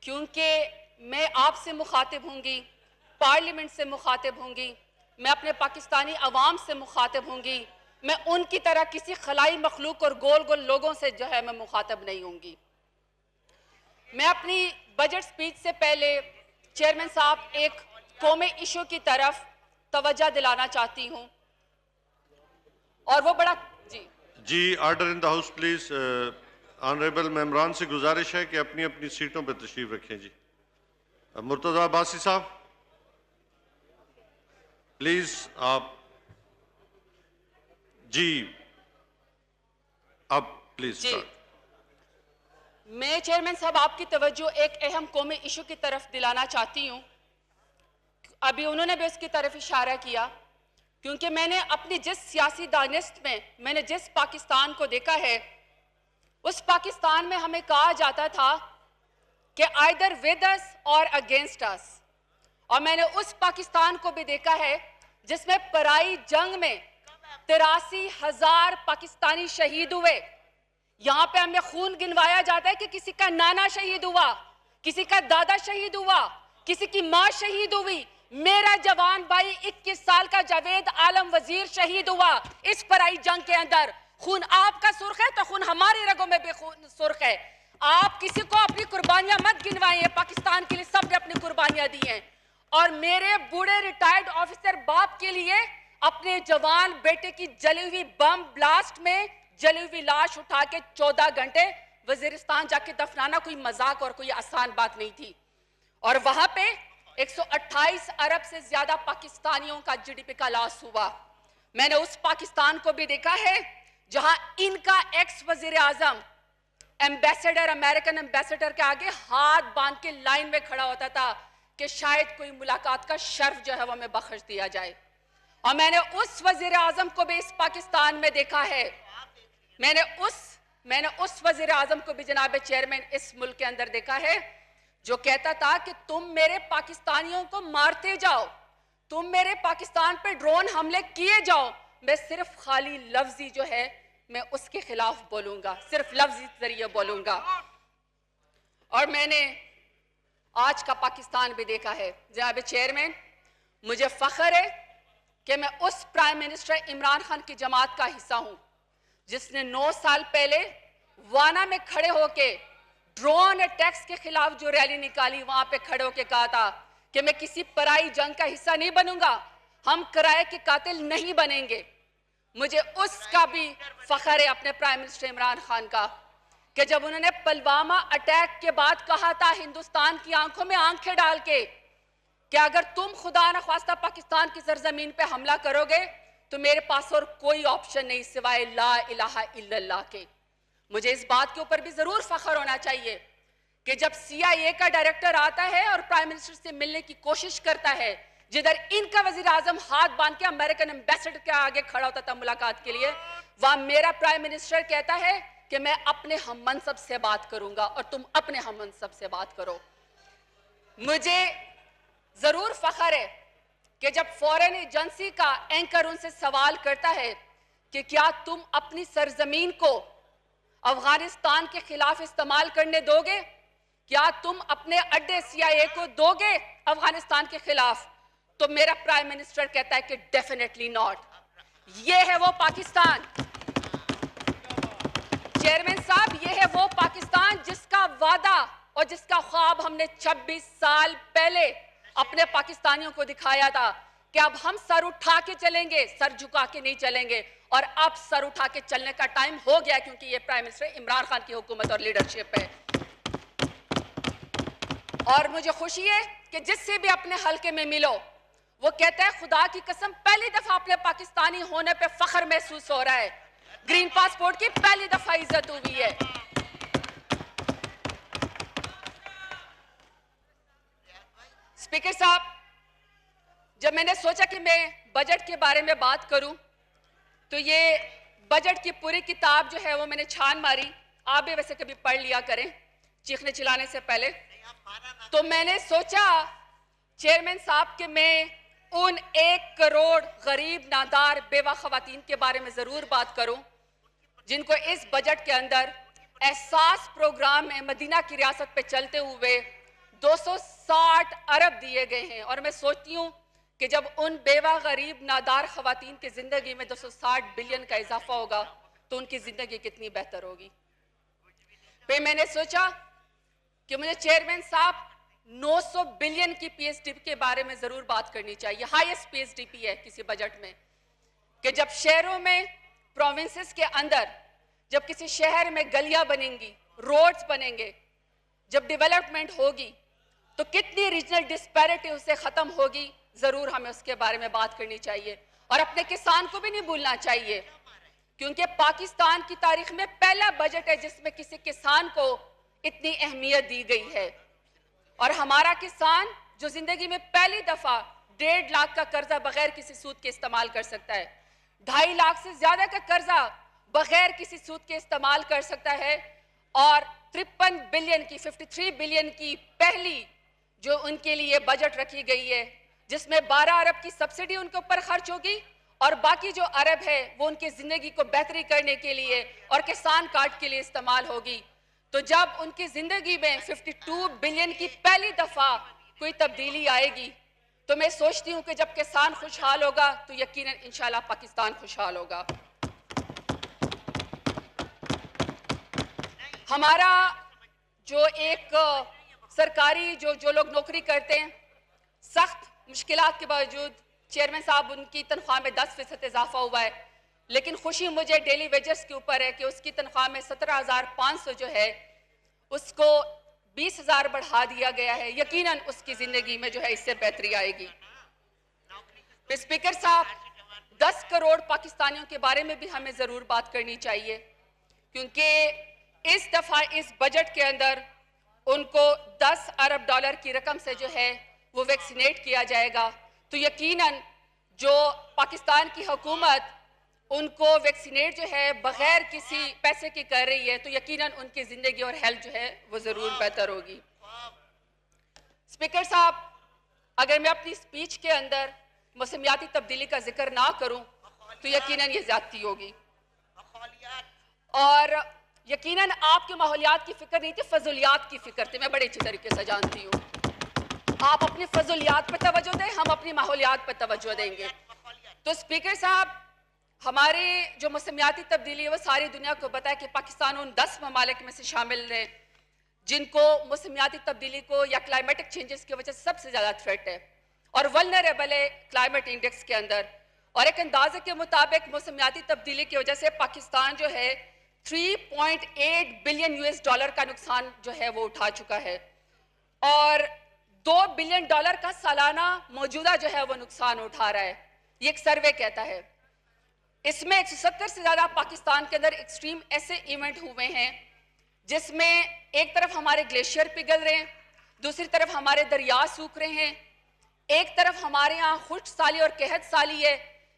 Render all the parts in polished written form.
क्योंकि मैं आपसे मुखातिब होंगी, पार्लियामेंट से मुखातिब होंगी, मैं अपने पाकिस्तानी अवाम से मुखातिब होंगी, मैं उनकी तरह किसी खलाई मखलूक और गोल गोल लोगों से जो है मैं मुखातिब नहीं होंगी। मैं अपनी बजट स्पीच से पहले चेयरमैन साहब एक कौमी इशू की तरफ तवज्जो दिलाना चाहती हूँ, और वो बड़ा जी order in the house please. Honourable मेंबरान से गुजारिश है कि अपनी अपनी सीटों पर तशरीफ रखें। जी मुर्तजा अब्बासी साहब प्लीज आप जी अब प्लीज। मैं चेयरमैन साहब आपकी तवज्जो एक अहम कौमी इशू की तरफ दिलाना चाहती हूँ। अभी उन्होंने भी उसकी तरफ इशारा किया, क्योंकि मैंने अपनी जिस सियासी दानिस्त में मैंने जिस पाकिस्तान को देखा है, उस पाकिस्तान में हमें कहा जाता था कि आइदर विद अस और अगेंस्ट अस, और मैंने उस पाकिस्तान को भी देखा है जिसमें पराई जंग में 83,000 पाकिस्तानी शहीद हुए। यहाँ पे हमें खून गिनवाया जाता है कि किसी का नाना शहीद हुआ, किसी का दादा शहीद हुआ, किसी की माँ शहीद हुई। मेरा जवान भाई 21 साल का जावेद आलम वजीर शहीद हुआ इस पराई जंग के अंदर। खून आपका सुर्ख है तो खून हमारी रगों में भी खून सुर्ख है। आप किसी को अपनी कुर्बानियां मत गिनवाइए, पाकिस्तान के लिए सबने अपनी कुर्बानियां दी हैं। और मेरे बूढ़े रिटायर्ड ऑफिसर बाप के लिए अपने जवान बेटे की जली हुई बम ब्लास्ट में जली हुई लाश उठा के 14 घंटे वजीरिस्तान जाके दफनाना कोई मजाक और कोई आसान बात नहीं थी। और वहां पे 128 अरब से ज्यादा पाकिस्तानियों का जीडीपी का लॉस हुआ। मैंने उस पाकिस्तान को भी देखा है जहां इनका एक्स वजीर आजम एम्बेसडर, अमेरिकन एम्बेसडर के आगे हाथ बांध के लाइन में खड़ा होता था कि शायद कोई मुलाकात का शर्फ जो है वो हमें बख्श दिया जाए। और मैंने उस वजीर आजम को भी इस पाकिस्तान में देखा है। मैंने उस वजीर आजम को भी जनाब चेयरमैन इस मुल्क के अंदर देखा है जो कहता था कि तुम मेरे पाकिस्तानियों को मारते जाओ, तुम मेरे पाकिस्तान पे ड्रोन हमले किए जाओ, मैं सिर्फ खाली लफ्जी जो है मैं उसके खिलाफ बोलूंगा, सिर्फ लफ्जी जरिए बोलूंगा। और मैंने आज का पाकिस्तान भी देखा है। जनाब चेयरमैन, मुझे फख्र है कि मैं उस प्राइम मिनिस्टर इमरान खान की जमात का हिस्सा हूं जिसने 9 साल पहले वाना में खड़े होके ड्रोन अटैक्स के खिलाफ जो रैली निकाली, वहां पे खड़े होके कहा था कि मैं किसी पराई जंग का हिस्सा नहीं बनूंगा, हम किराए के कातिल नहीं बनेंगे। मुझे उसका भी फख्र है अपने प्राइम मिनिस्टर इमरान खान का कि जब उन्होंने पुलवामा अटैक के बाद कहा था हिंदुस्तान की आंखों में आंखें डाल के कि अगर तुम खुदा न ख्वास्ता पाकिस्तान की सरजमीन पे हमला करोगे तो मेरे पास और कोई ऑप्शन नहीं सिवाय ला इलाहा इल्लल्लाह के। मुझे इस बात के ऊपर भी जरूर फख्र होना चाहिए कि जब CIA का डायरेक्टर आता है और प्राइम मिनिस्टर से मिलने की कोशिश करता है, जिधर इनका वजीर आजम हाथ बांध के अमेरिकन एम्बेसडर के आगे खड़ा होता था मुलाकात के लिए, वहां मेरा प्राइम मिनिस्टर कहता है कि मैं अपने हम मनसब से बात करूंगा और तुम अपने हम मनसब से बात करो। मुझे जरूर फख्र है कि जब फॉरेन एजेंसी का एंकर उनसे सवाल करता है कि क्या तुम अपनी सरजमीन को अफगानिस्तान के खिलाफ इस्तेमाल करने दोगे, क्या तुम अपने अड्डे CIA को दोगे अफगानिस्तान के खिलाफ, तो मेरा प्राइम मिनिस्टर कहता है कि डेफिनेटली नॉट। ये है वो पाकिस्तान चेयरमैन साहब, ये है वो पाकिस्तान जिसका वादा और जिसका ख्वाब हमने 26 साल पहले अपने पाकिस्तानियों को दिखाया था कि अब हम सर उठा के चलेंगे, सर झुका के नहीं चलेंगे। और अब सर उठा के चलने का टाइम हो गया, क्योंकि ये प्राइम मिनिस्टर इमरान खान की हुकूमत और लीडरशिप है। और मुझे खुशी है कि जिससे भी अपने हल्के में मिलो वो कहता है खुदा की कसम पहली दफा अपने पाकिस्तानी होने पे फख्र महसूस हो रहा है, ग्रीन पासपोर्ट की पहली दफा इज्जत हुई है। स्पीकर साहब, जब मैंने सोचा कि मैं बजट के बारे में बात करूं तो ये बजट की पूरी किताब जो है वो मैंने छान मारी। आप भी वैसे कभी पढ़ लिया करें चीखने चिल्लाने से पहले। तो मैंने सोचा चेयरमैन साहब कि मैं उन 1 करोड़ गरीब नादार बेवा खवातीन के बारे में जरूर बात करूं जिनको इस बजट के अंदर एहसास प्रोग्राम में मदीना की रियासत पे चलते हुए 260 अरब दिए गए हैं। और मैं सोचती हूँ कि जब उन बेवा, गरीब, नादार खवातीन की जिंदगी में 260 बिलियन का इजाफा होगा तो उनकी जिंदगी कितनी बेहतर होगी। फिर मैंने सोचा कि मुझे चेयरमैन साहब 900 बिलियन की पीएसडीपी के बारे में जरूर बात करनी चाहिए। हाईएस्ट पीएसडीपी है किसी बजट में, कि जब शहरों में, प्रोविंसेस के अंदर, जब किसी शहर में गलियां बनेंगी, रोड्स बनेंगे, जब डेवलपमेंट होगी तो कितनी रीजनल डिस्पैरिटी उससे खत्म होगी, जरूर हमें उसके बारे में बात करनी चाहिए। और अपने किसान को भी नहीं भूलना चाहिए, क्योंकि पाकिस्तान की तारीख में पहला बजट है जिसमें किसी किसान को इतनी अहमियत दी गई है। और हमारा किसान जो जिंदगी में पहली दफा 1.5 लाख का कर्जा बगैर किसी सूद के इस्तेमाल कर सकता है, 2.5 लाख से ज्यादा का कर्जा बगैर किसी सूद के इस्तेमाल कर सकता है, और 53 बिलियन की, 53 बिलियन की पहली जो उनके लिए बजट रखी गई है, जिसमें 12 अरब की सब्सिडी उनके ऊपर खर्च होगी और बाकी जो अरब है वो उनकी जिंदगी को बेहतरी करने के लिए और किसान कार्ड के लिए इस्तेमाल होगी। तो जब उनकी जिंदगी में 52 बिलियन की पहली दफा कोई तब्दीली आएगी तो मैं सोचती हूं कि जब किसान खुशहाल होगा तो यकीनन इंशाल्लाह पाकिस्तान खुशहाल होगा। हमारा जो एक सरकारी जो लोग नौकरी करते हैं, सख्त मुश्किलात के बावजूद चेयरमैन साहब उनकी तनख्वाह में 10% इजाफा हुआ है, लेकिन खुशी मुझे डेली वेजेस के ऊपर है कि उसकी तनख्वाह में 17,500 जो है उसको 20,000 बढ़ा दिया गया है। यकीनन उसकी जिंदगी में जो है इससे बेहतरी आएगी। स्पीकर साहब, 10 करोड़ पाकिस्तानियों के बारे में भी हमें जरूर बात करनी चाहिए, क्योंकि इस दफा इस बजट के अंदर उनको 10 अरब डॉलर की रकम से जो है वो वैक्सीनेट किया जाएगा। तो यकीनन जो पाकिस्तान की हुकूमत उनको वैक्सीनेट जो है बगैर किसी पैसे के कर रही है, तो यकीनन उनकी जिंदगी और हेल्थ जो है वो जरूर बेहतर होगी। स्पीकर साहब, अगर मैं अपनी स्पीच के अंदर मौसमियाती तब्दीली का जिक्र ना करूं तो यकीनन ये ज्यादती होगी। और यकीनन आपके माहौलियात की फिक्र नहीं थी, फजूलियात की फिक्र थी। मैं बड़े अच्छी तरीके से जानती हूँ। आप अपनी फजूलियात पर तवज्जो दें, हम अपनी माहौलियात पर तवज्जो देंगे। तो स्पीकर साहब, हमारे जो मौसमियाती तब्दीली है वो सारी दुनिया को पता है कि पाकिस्तान उन 10 ममालिक में से शामिल है जिनको मौसमियाती तब्दीली को या क्लाइमेटिक चेंजेस की वजह से सबसे ज़्यादा थ्रेट है और वल्नरेबल है क्लाइमेट इंडेक्स के अंदर। और एक अंदाजे के मुताबिक मौसमियाती तब्दीली की वजह से पाकिस्तान जो है 3.8 बिलियन US डॉलर का नुकसान जो है वो उठा चुका है और 2 बिलियन डॉलर का सालाना मौजूदा जो है वो नुकसान उठा रहा है। ये एक सर्वे कहता है। इसमें 170 से ज्यादा पाकिस्तान के अंदर एक्सट्रीम ऐसे इवेंट हुए हैं जिसमें एक तरफ हमारे ग्लेशियर पिघल रहे हैं, दूसरी तरफ हमारे दरिया सूख रहे हैं, एक तरफ हमारे यहाँ खुश्क साली और कहत साली है,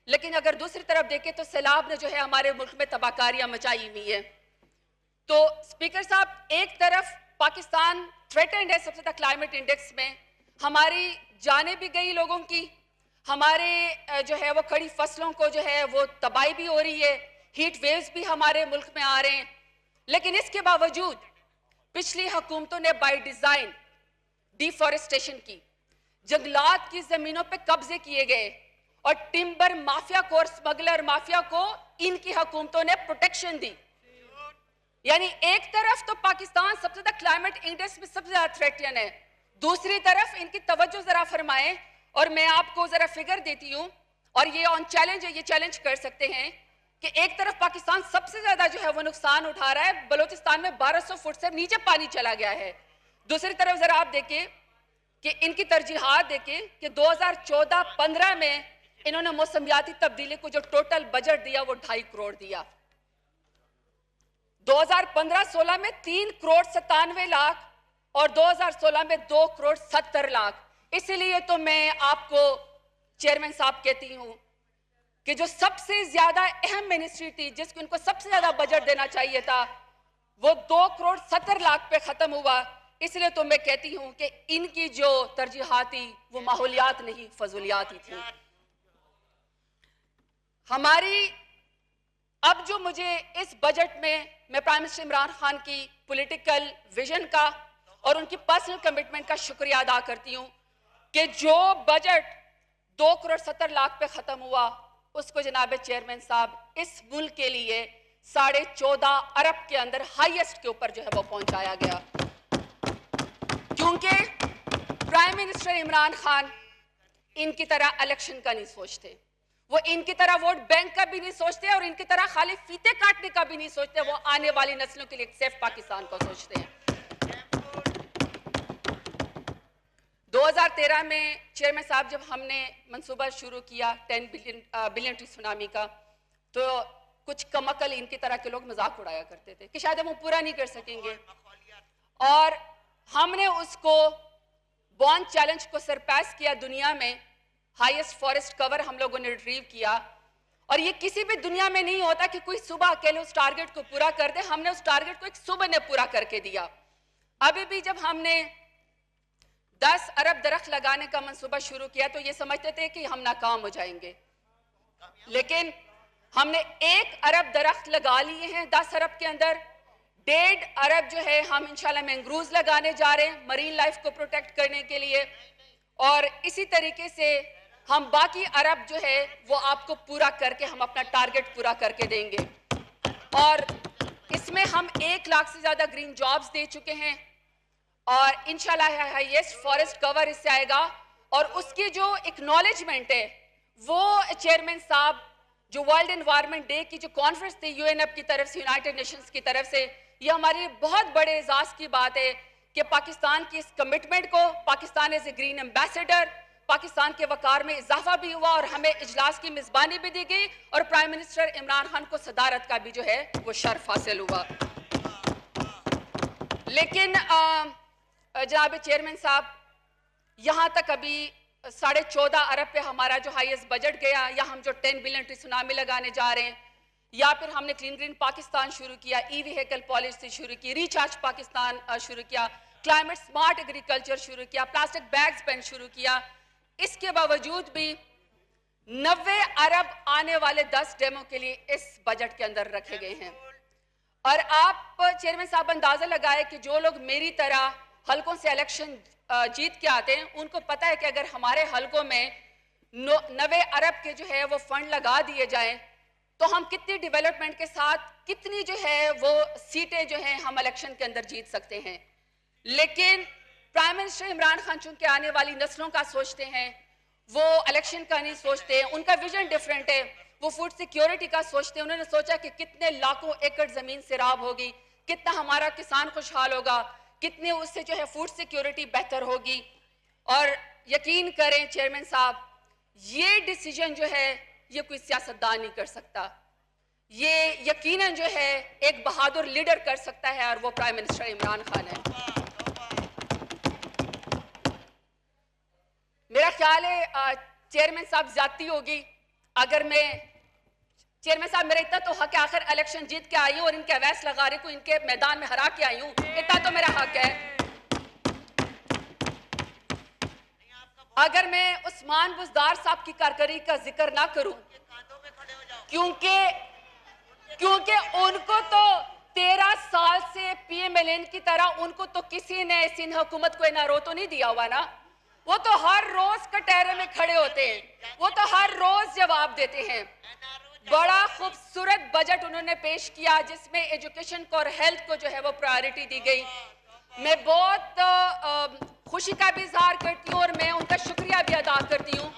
लेकिन अगर दूसरी तरफ देखें तो सैलाब ने जो है हमारे मुल्क में तबाहकारियां मचाई हुई है। तो स्पीकर साहब, एक तरफ पाकिस्तान थ्रेटेंड है सबसे ज्यादा क्लाइमेट इंडेक्स में, हमारी जानें भी गई लोगों की, हमारे जो है वो खड़ी फसलों को जो है वो तबाही भी हो रही है, हीट वेव्स भी हमारे मुल्क में आ रहे हैं, लेकिन इसके बावजूद पिछली हुकूमतों ने बाय डिजाइन डिफॉरेस्टेशन की, जंगलात की जमीनों पे कब्जे किए गए और टिम्बर माफिया को और स्मगलर माफिया को इनकी हुकूमतों ने प्रोटेक्शन दी। यानी एक तरफ तो पाकिस्तान सबसे ज्यादा क्लाइमेट इंडेक्स में सबसे ज्यादा थ्रेटियन है, दूसरी तरफ इनकी तवज्जो जरा फरमाएं और मैं आपको जरा फिगर देती हूं और ये ऑन चैलेंज है, ये चैलेंज कर सकते हैं कि एक तरफ पाकिस्तान सबसे ज्यादा जो है वो नुकसान उठा रहा है, बलोचिस्तान में 1200 फुट से नीचे पानी चला गया है। दूसरी तरफ जरा आप देखें कि इनकी तरजीहात देखें कि 2014-15 में इन्होंने मौसमियाती तब्दीली को जो टोटल बजट दिया वो 2.5 करोड़ दिया, 2015-16 में 3 करोड़ 97 लाख और 2016 में 2 करोड़ 70 लाख। इसलिए तो मैं आपको चेयरमैन साहब कहती हूं कि जो सबसे ज्यादा अहम मिनिस्ट्री थी जिसको इनको सबसे ज्यादा बजट देना चाहिए था वो 2 करोड़ 70 लाख पे खत्म हुआ। इसलिए तो मैं कहती हूं कि इनकी जो तरजीहात थी वो माहौलियात नहीं फजूलियात ही थी। हमारी अब जो मुझे इस बजट में मैं प्राइम मिनिस्टर इमरान खान की पॉलिटिकल विजन का और उनकी पर्सनल कमिटमेंट का शुक्रिया अदा करती हूँ कि जो बजट 2,70,00,000 पे ख़त्म हुआ उसको जनाब चेयरमैन साहब इस मुल्क के लिए 14.5 अरब के अंदर हाईएस्ट के ऊपर जो है वो पहुंचाया गया, क्योंकि प्राइम मिनिस्टर इमरान खान इनकी तरह इलेक्शन का नहीं सोचते, वो इनकी तरह वोट बैंक का भी नहीं सोचते और इनकी तरह खाली फीते काटने का भी नहीं सोचते, वो आने वाली नस्लों के लिए एक सेफ पाकिस्तान को सोचते हैं। 2013 में चेयरमैन साहब जब हमने मंसूबा शुरू किया 10 बिलियन ट्री सुनामी का, तो कुछ कमअकल इनकी तरह के लोग मजाक उड़ाया करते थे कि शायद हम वो पूरा नहीं कर सकेंगे, और हमने उसको बॉन्ड चैलेंज को सरपास किया, दुनिया में हाईएस्ट फॉरेस्ट कवर हम लोगों ने रिट्रीव किया, और ये किसी भी दुनिया में नहीं होता कि कोई सुबह अकेले उस टारगेट को पूरा कर दे, हमने उस टारगेट को एक सुबह ने पूरा करके दिया। अभी भी जब हमने 10 अरब दरख्त लगाने का मंसूबा शुरू किया तो ये समझते थे कि हम नाकाम हो जाएंगे, लेकिन हमने 1 अरब दरख्त लगा लिए हैं 10 अरब के अंदर। 1.5 अरब जो है हम इंशाल्लाह मैंग्रोव्स लगाने जा रहे हैं मरीन लाइफ को प्रोटेक्ट करने के लिए, और इसी तरीके से हम बाकी अरब जो है वो आपको पूरा करके हम अपना टारगेट पूरा करके देंगे। और इसमें हम 1 लाख से ज़्यादा ग्रीन जॉब्स दे चुके हैं, और इंशाल्लाह हाईएस्ट फॉरेस्ट कवर इससे आएगा, और उसकी जो एक्नॉलेजमेंट है वो चेयरमैन साहब जो वर्ल्ड एनवायरनमेंट डे की जो कॉन्फ्रेंस थी यूएनएफ की तरफ से, यूनाइटेड नेशंस की तरफ से, ये हमारी बहुत बड़े एजाज की बात है कि पाकिस्तान की इस कमिटमेंट को, Pakistan as a green ambassador, Pakistan के वकार में इजाफा भी हुआ और हमें इजलास की मेजबानी भी दी गई, और प्राइम मिनिस्टर इमरान खान को सदारत का भी जो है वो शर्फ हासिल हुआ। लेकिन जनाब चेयरमैन साहब, यहाँ तक अभी 14.5 अरब पे हमारा जो हाईएस्ट बजट गया, या हम जो 10 बिलियन ट्री सुनामी लगाने जा रहे हैं, या फिर हमने क्लीन ग्रीन पाकिस्तान शुरू किया, ई व्हीकल पॉलिसी शुरू की, रिचार्ज पाकिस्तान शुरू किया, क्लाइमेट स्मार्ट एग्रीकल्चर शुरू किया, प्लास्टिक बैग्स बैन शुरू किया, इसके बावजूद भी 90 अरब आने वाले 10 डेमो के लिए इस बजट के अंदर रखे गए हैं। और आप चेयरमैन साहब अंदाजा लगाए कि जो लोग मेरी तरह हलकों से इलेक्शन जीत के आते हैं, उनको पता है कि अगर हमारे हलकों में 90 अरब के जो है वो फंड लगा दिए जाएं तो हम कितनी डेवलपमेंट के साथ कितनी जो है वो सीटें जो हैं हम इलेक्शन के अंदर जीत सकते हैं। लेकिन प्राइम मिनिस्टर इमरान खान चूंकि आने वाली नस्लों का सोचते हैं, वो इलेक्शन का नहीं सोचते, उनका विजन डिफरेंट है, वो फूड सिक्योरिटी का सोचते हैं। उन्होंने सोचा कि कितने लाखों एकड़ जमीन सैराब होगी, कितना हमारा किसान खुशहाल होगा, कितने उससे जो है फूड सिक्योरिटी बेहतर होगी। और यकीन करें चेयरमैन साहब, ये डिसीजन जो है ये कोई सियासतदान नहीं कर सकता, ये यकीनन जो है एक बहादुर लीडर कर सकता है, और वो प्राइम मिनिस्टर इमरान खान है। मेरा ख्याल है चेयरमैन साहब ज्यादती होगी अगर मैं, चेयरमैन साहब मेरा इतना तो हक है, आखिर इलेक्शन जीत के आई हूँ और इनके अवैस लगारे को इनके मैदान में हरा के आई हूँ, इतना तो मेरा हक है। अगर मैं उस्मान बुज़दार साहब की कारकर्दगी का जिक्र ना करूं, क्योंकि उनको तो 13 साल से पीएमएलएन की तरह उनको तो किसी ने सिंध हुकूमत को एनआरओ तो नहीं दिया हुआ ना, वो तो हर रोज कटहरे में खड़े होते हैं, वो तो हर रोज जवाब देते हैं। बड़ा खूबसूरत बजट उन्होंने पेश किया जिसमें एजुकेशन को और हेल्थ को जो है वो प्रायोरिटी दी गई। मैं बहुत खुशी का भी इजहार करती हूँ और मैं उनका शुक्रिया भी अदा करती हूँ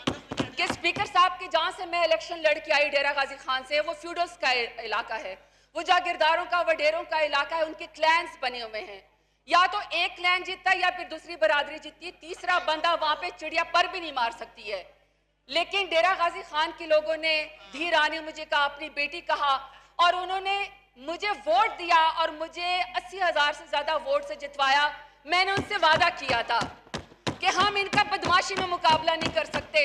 कि स्पीकर साहब की जहाँ से मैं इलेक्शन लड़ के आई डेरा गाजी खान से, वो फ्यूडल्स का इलाका है, वो जागीरदारों का वडेरों का इलाका है, उनके क्लैंस बने हुए हैं। या तो एक क्लैन जीतता है या फिर दूसरी बरादरी जीतती है, तीसरा बंदा वहां पे चिड़िया पर भी नहीं मार सकती है। लेकिन डेरा गाजी खान के लोगों ने धी रानी मुझे कहा, अपनी बेटी कहा, और उन्होंने मुझे वोट दिया और मुझे 80,000 से ज्यादा वोट से जितवाया। मैंने उनसे वादा किया था कि हम इनका बदमाशी में मुकाबला नहीं कर सकते,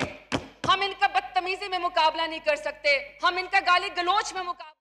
हम इनका बदतमीजी में मुकाबला नहीं कर सकते, हम इनका गाली गलोच में मुकाबला